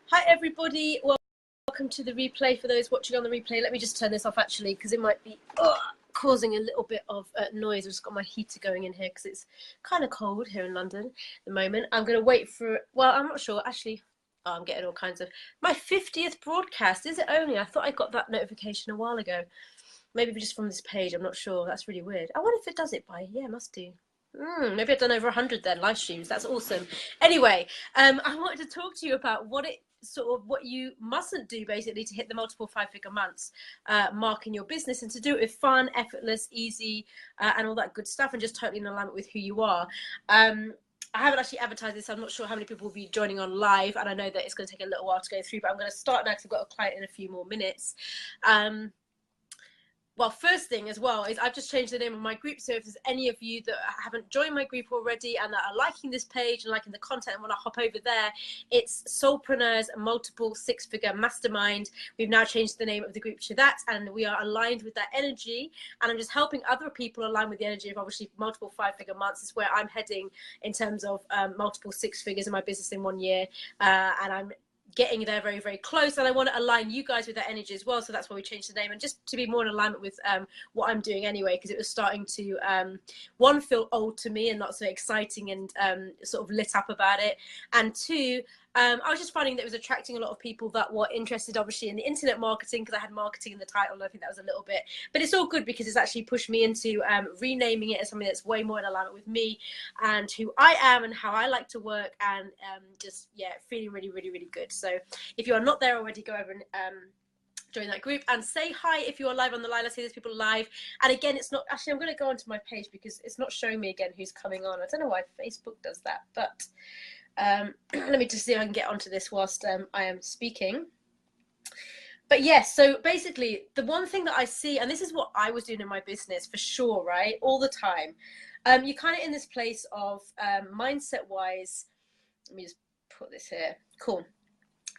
Hi everybody, welcome to the replay. For those watching on the replay, let me just turn this off actually because it might be causing a little bit of noise. I've just got my heater going in here because it's kind of cold here in London at the moment. I'm going to wait for, well, I'm not sure actually. Oh, I'm getting all kinds of, my 50th broadcast, is it only? I thought I got that notification a while ago. Maybe just from this page, I'm not sure. That's really weird. I wonder if it does it by, yeah, it must do. Maybe I've done over 100 then live streams. That's awesome. Anyway, I wanted to talk to you about what you mustn't do basically to hit the multiple 5-figure months mark in your business, and to do it with fun, effortless, easy, and all that good stuff, and just totally in alignment with who you are. I haven't actually advertised this. I'm not sure how many people will be joining on live, and I know that it's going to take a little while to go through, but I'm going to start now because I've got a client in a few more minutes. Well, first thing as well is I've just changed the name of my group. So if there's any of you that haven't joined my group already and that are liking this page and liking the content and want to hop over there, it's Soulpreneurs Multiple 6-Figure Mastermind. We've now changed the name of the group to that, and we are aligned with that energy. And I'm just helping other people align with the energy of obviously multiple 5-figure months. Is where I'm heading in terms of multiple 6 figures in my business in 1 year. And I'm getting there very, very close, and I want to align you guys with that energy as well. So that's why we changed the name, and just to be more in alignment with what I'm doing anyway, because it was starting to one, feel old to me and not so exciting and sort of lit up about it, and two, I was just finding that it was attracting a lot of people that were interested obviously in the internet marketing, because I had marketing in the title, and I think that was a little bit, but it's all good because it's actually pushed me into renaming it as something that's way more in alignment with me and who I am and how I like to work, and just, yeah, feeling really, really, really good. So if you are not there already, go over and join that group and say hi if you are live on the line. I see there's people live, and again, it's not actually, I'm going to go onto my page because it's not showing me again who's coming on. I don't know why Facebook does that, but let me just see if I can get onto this whilst I am speaking. But yes, so basically the one thing that I see, and this is what I was doing in my business for sure, right, all the time, you're kind of in this place of mindset wise, let me just put this here, cool,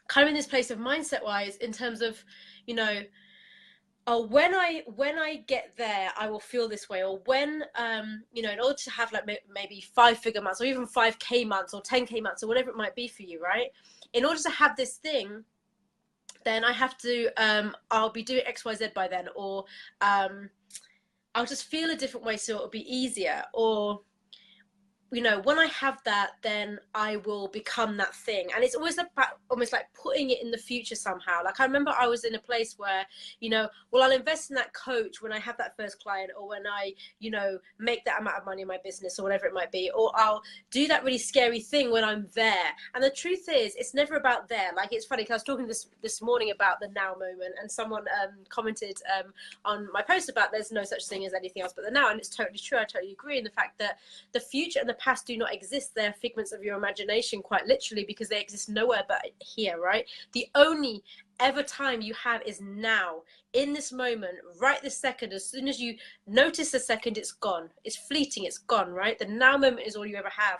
kind of in this place of mindset wise in terms of, you know, oh, when I get there, I will feel this way, or when, you know, in order to have like maybe 5-figure months, or even 5K months, or 10K months, or whatever it might be for you, right? In order to have this thing, then I have to, I'll be doing XYZ by then, or I'll just feel a different way, so it'll be easier, or, you know, when I have that, then I will become that thing. And it's always about almost like putting it in the future somehow. Like I remember I was in a place where, you know, well, I'll invest in that coach when I have that first client, or when I, you know, make that amount of money in my business, or whatever it might be, or I'll do that really scary thing when I'm there. And the truth is, it's never about there. Like, it's funny because I was talking this morning about the now moment, and someone commented on my post about there's no such thing as anything else but the now. And it's totally true. I totally agree in the fact that the future and the past do not exist. They're figments of your imagination, quite literally, because they exist nowhere but here, right? The only ever time you have is now, in this moment, right this second. As soon as you notice a second, it's gone. It's fleeting, it's gone, right? The now moment is all you ever have.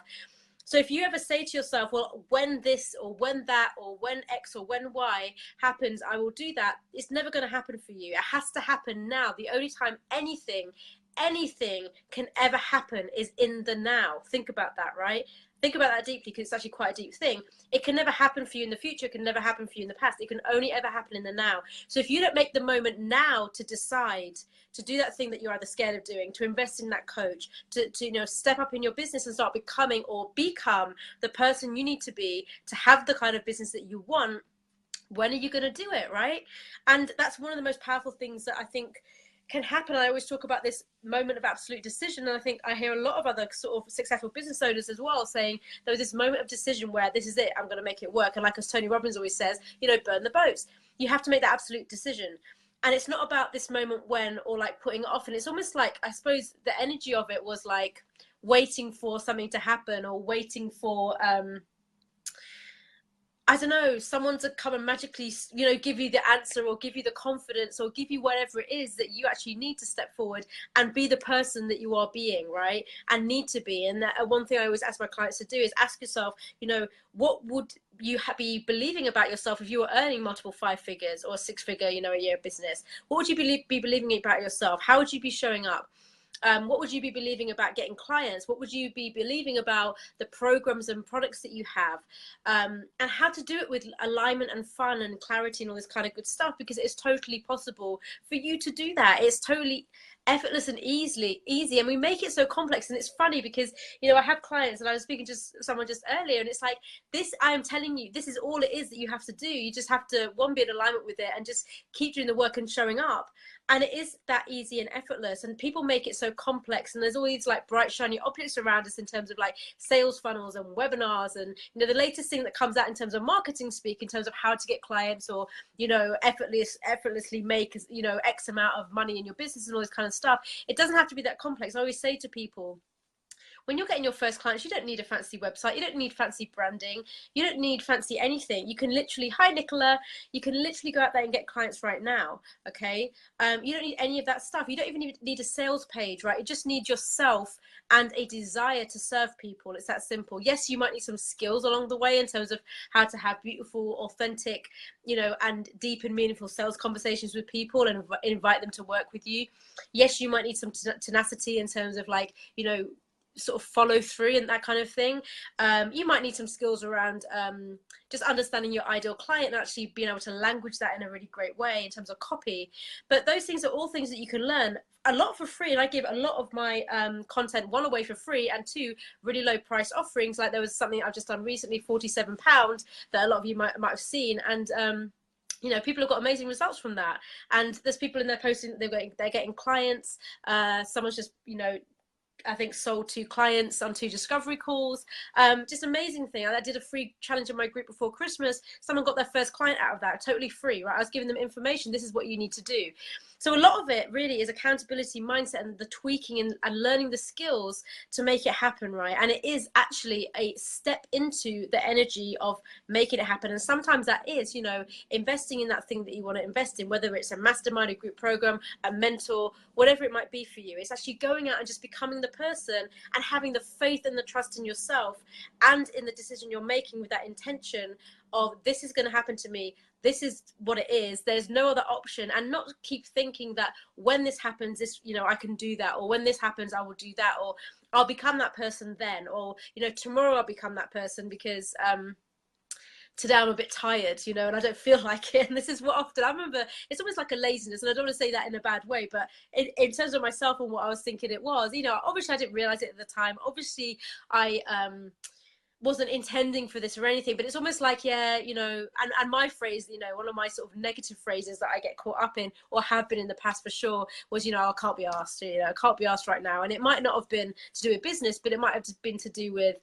So if you ever say to yourself, well, when this or when that or when X or when Y happens, I will do that, it's never going to happen for you. It has to happen now. The only time anything can ever happen is in the now. Think about that, right? Think about that deeply, because it's actually quite a deep thing. It can never happen for you in the future. It can never happen for you in the past. It can only ever happen in the now. So if you don't make the moment now to decide to do that thing that you're either scared of doing, to invest in that coach, to you know, step up in your business and start becoming or become the person you need to be to have the kind of business that you want, when are you going to do it, right? And that's one of the most powerful things that I think can happen. I always talk about this moment of absolute decision, and I think I hear a lot of other sort of successful business owners as well saying there was this moment of decision where this is it, I'm going to make it work. And like as Tony Robbins always says, you know, burn the boats. You have to make that absolute decision. And it's not about this moment when, or like putting it off. And it's almost like, I suppose the energy of it was like waiting for something to happen, or waiting for I don't know, someone to come and magically, you know, give you the answer, or give you the confidence, or give you whatever it is that you actually need to step forward and be the person that you are being, right? And need to be. And that one thing I always ask my clients to do is ask yourself, you know, what would you be believing about yourself if you were earning multiple 5 figures or 6-figure, you know, a year business? What would you be believing about yourself? How would you be showing up? What would you be believing about getting clients? What would you be believing about the programs and products that you have? And how to do it with alignment and fun and clarity and all this kind of good stuff, because it's totally possible for you to do that. It's totally effortless and easy, and we make it so complex. And it's funny because, you know, I have clients, and I was speaking to someone just earlier, and it's like, this, I am telling you, this is all it is that you have to do. You just have to, one, be in alignment with it and just keep doing the work and showing up. And it is that easy and effortless, and people make it so complex. And there's all these like bright shiny objects around us in terms of like sales funnels and webinars, and, you know, the latest thing that comes out in terms of marketing speak, in terms of how to get clients, or, you know, effortlessly make, you know, X amount of money in your business and all this kind of stuff. It doesn't have to be that complex. I always say to people, when you're getting your first clients, you don't need a fancy website. You don't need fancy branding. You don't need fancy anything. You can literally, hi Nicola, you can literally go out there and get clients right now. Okay. You don't need any of that stuff. You don't even need a sales page, right? You just need yourself and a desire to serve people. It's that simple. Yes, you might need some skills along the way in terms of how to have beautiful, authentic, you know, and deep and meaningful sales conversations with people and invite them to work with you. Yes, you might need some tenacity in terms of like, you know, sort of follow through and that kind of thing. You might need some skills around just understanding your ideal client and actually being able to language that in a really great way in terms of copy. But those things are all things that you can learn a lot for free. And I give a lot of my content, one, away for free, and two, really low price offerings. Like there was something I've just done recently, £47, that a lot of you might have seen. And you know, people have got amazing results from that. And there's people in there posting, they're getting clients. Someone's just, you know, I think sold 2 clients on 2 discovery calls. Just amazing thing. I did a free challenge in my group before Christmas. Someone got their first client out of that, totally free, right? I was giving them information. This is what you need to do. So a lot of it really is accountability mindset and the tweaking and learning the skills to make it happen, right? And it is actually a step into the energy of making it happen. And sometimes that is, you know, investing in that thing that you want to invest in, whether it's a mastermind, a group program, a mentor, whatever it might be for you. It's actually going out and just becoming the person and having the faith and the trust in yourself and in the decision you're making with that intention of, this is going to happen to me. This is what it is. There's no other option. And not keep thinking that when this happens, this, you know, I can do that, or when this happens, I will do that, or I'll become that person then, or, you know, tomorrow I'll become that person because today I'm a bit tired, you know, and I don't feel like it. And this is what often I remember, it's almost like a laziness, and I don't want to say that in a bad way, but in terms of myself and what I was thinking it was, you know, obviously I didn't realize it at the time. Obviously I wasn't intending for this or anything, but it's almost like, yeah, you know, and my phrase, you know, one of my sort of negative phrases that I get caught up in, or have been in the past for sure, was, you know, I can't be asked, you know, I can't be asked right now. And it might not have been to do with business, but it might have just been to do with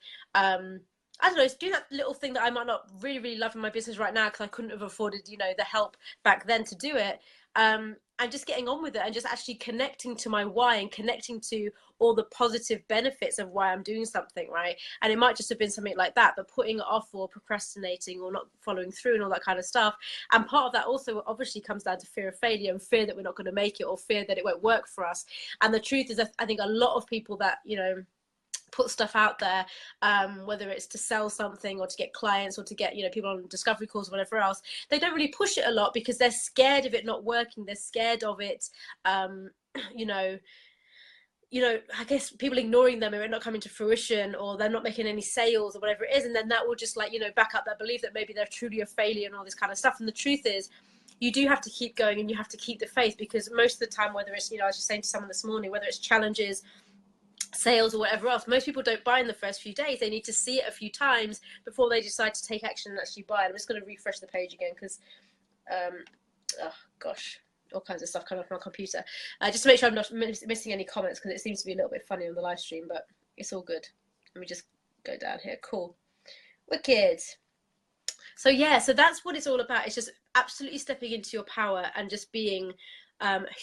I don't know, do that little thing that I might not really love in my business right now because I couldn't have afforded, you know, the help back then to do it. And just getting on with it and just actually connecting to my why and connecting to all the positive benefits of why I'm doing something, right? And it might just have been something like that, but putting it off or procrastinating or not following through and all that kind of stuff. And part of that also obviously comes down to fear of failure and fear that we're not going to make it, or fear that it won't work for us. And the truth is that I think a lot of people that, you know, put stuff out there, whether it's to sell something or to get clients or to get, you know, people on discovery calls or whatever else, they don't really push it a lot because they're scared of it not working. They're scared of it, you know, I guess people ignoring them or it not coming to fruition, or they're not making any sales or whatever it is. And then that will just, like, you know, back up that belief that maybe they're truly a failure and all this kind of stuff. And the truth is, you do have to keep going and you have to keep the faith, because most of the time, whether it's, you know, I was just saying to someone this morning, whether it's challenges, sales, or whatever else, most people don't buy in the first few days. They need to see it a few times before they decide to take action and actually buy it. I'm just going to refresh the page again because oh gosh, all kinds of stuff coming off my computer, just to make sure I'm not missing any comments, because it seems to be a little bit funny on the live stream, but it's all good. Let me just go down here. Cool, wicked. So yeah, so that's what it's all about. It's just absolutely stepping into your power and just being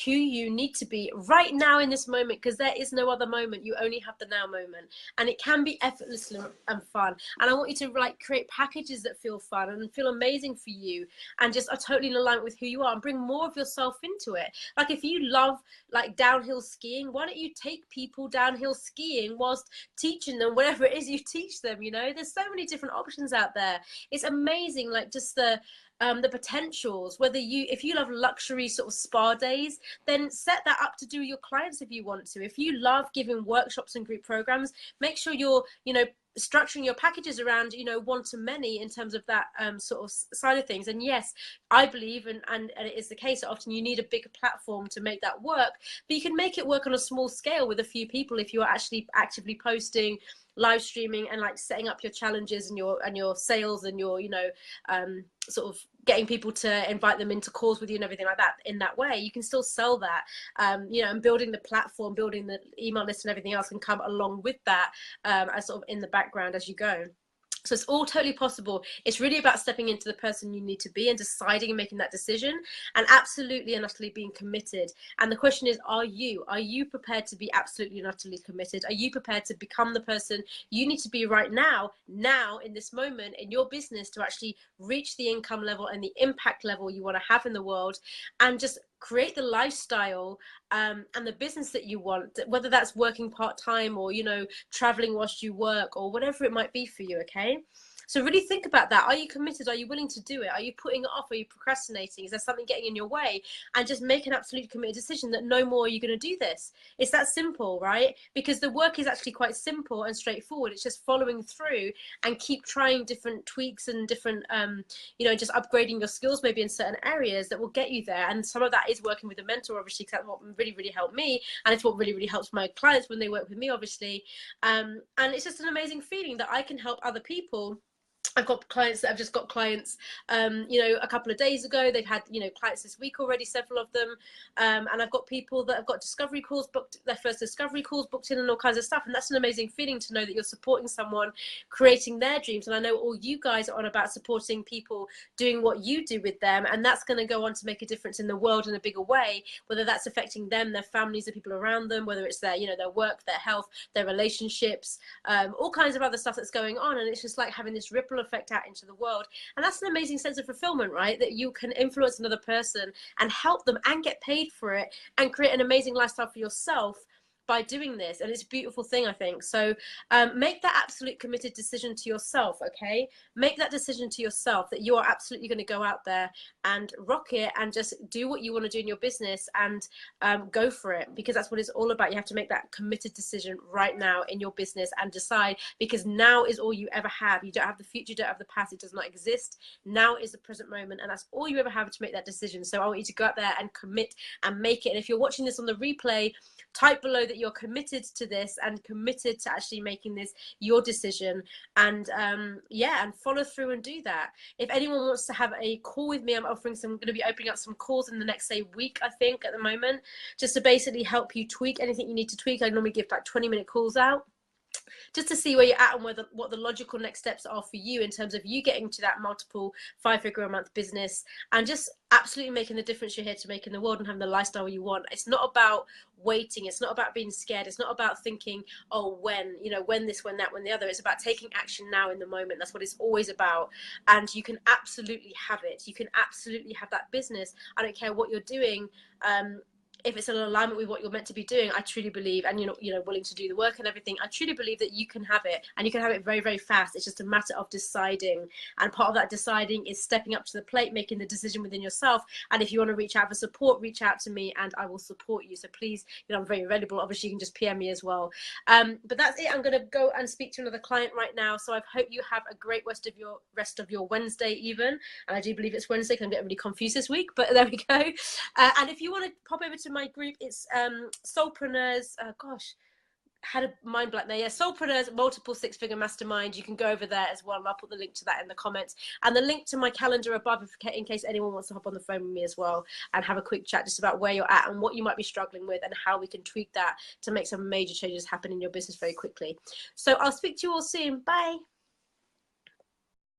who you need to be right now in this moment, because there is no other moment. You only have the now moment, and it can be effortless and fun. And I want you to, like, create packages that feel fun and feel amazing for you, and just are totally in alignment with who you are, and bring more of yourself into it. Like, if you love, like, downhill skiing, why don't you take people downhill skiing whilst teaching them whatever it is you teach them? You know, there's so many different options out there. It's amazing, like, just the the potentials, whether if you love luxury sort of spa days, then set that up to do your clients if you want to. If you love giving workshops and group programs, make sure you're, you know, structuring your packages around, you know, one to many in terms of that sort of side of things. And yes, I believe, and it is the case that often you need a bigger platform to make that work, but you can make it work on a small scale with a few people if you are actually actively posting, live streaming, and like setting up your challenges and your sales and your, you know, sort of getting people to invite them into calls with you and everything like that. In that way, you can still sell that, you know, and building the platform, building the email list and everything else can come along with that, as sort of in the background as you go. So it's all totally possible. It's really about stepping into the person you need to be and deciding and making that decision, and absolutely and utterly being committed. And the question is, are you prepared to be absolutely and utterly committed? Are you prepared to become the person you need to be right now in this moment in your business to actually reach the income level and the impact level you want to have in the world, and just create the lifestyle and the business that you want, whether that's working part-time or, you know, traveling whilst you work or whatever it might be for you. Okay, so really think about that. Are you committed? Are you willing to do it? Are you putting it off? Are you procrastinating? Is there something getting in your way? And just make an absolute committed decision that no more are you going to do this. It's that simple, right? Because the work is actually quite simple and straightforward. It's just following through and keep trying different tweaks and different, you know, just upgrading your skills maybe in certain areas that will get you there. And some of that is working with a mentor, obviously, because that's what really, really helped me. And it's what really, really helps my clients when they work with me, obviously. And it's just an amazing feeling that I can help other people. I've got clients that have just got clients, you know, a couple of days ago. They've had, you know, clients this week already, several of them. And I've got people that have got discovery calls booked, their first discovery calls booked in, and all kinds of stuff. And that's an amazing feeling to know that you're supporting someone creating their dreams. And I know all you guys are on about supporting people doing what you do with them. And that's going to go on to make a difference in the world in a bigger way, whether that's affecting them, their families, the people around them, whether it's their, you know, their work, their health, their relationships, all kinds of other stuff that's going on. And it's just like having this ripple effect out into the world. And that's an amazing sense of fulfillment, right? That you can influence another person and help them and get paid for it and create an amazing lifestyle for yourself by doing this. And it's a beautiful thing, I think. So make that absolute committed decision to yourself. Okay, make that decision to yourself that you are absolutely going to go out there and rock it and just do what you want to do in your business, and go for it, because that's what it's all about. You have to make that committed decision right now in your business and decide, because now is all you ever have. You don't have the future, you don't have the past, it does not exist. Now is the present moment, and that's all you ever have to make that decision. So I want you to go out there and commit and make it. And if you're watching this on the replay, type below that you're committed to this and committed to actually making this your decision, and yeah, and follow through and do that. If anyone wants to have a call with me, I'm going to be opening up some calls in the next, say, week, I think, at the moment, just to basically help you tweak anything you need to tweak. I normally give like 20-minute calls out, just to see where you're at and what the logical next steps are for you in terms of you getting to that multiple 5-figure a month business and just absolutely making the difference you're here to make in the world and having the lifestyle you want. It's not about waiting. It's not about being scared. It's not about thinking, oh, when, you know, when this, when that, when the other. It's about taking action now in the moment. That's what it's always about. And you can absolutely have it. You can absolutely have that business. I don't care what you're doing. If it's in alignment with what you're meant to be doing, I truly believe, and you're, you know, willing to do the work and everything, I truly believe that you can have it, and you can have it very, very fast. It's just a matter of deciding, and part of that deciding is stepping up to the plate, making the decision within yourself. And if you want to reach out for support, reach out to me and I will support you. So please, you know, I'm very available. Obviously, you can just PM me as well. But that's it. I'm going to go and speak to another client right now. So I hope you have a great rest of your Wednesday even. And I do believe it's Wednesday because I'm getting really confused this week, but there we go. And if you want to pop over to my group, it's Soulpreneurs, gosh, had a mind blank there. Yeah, Soulpreneurs Multiple Six-Figure Mastermind. You can go over there as well, and I'll put the link to that in the comments, and the link to my calendar above in case anyone wants to hop on the phone with me as well and have a quick chat just about where you're at and what you might be struggling with and how we can tweak that to make some major changes happen in your business very quickly. So I'll speak to you all soon. Bye.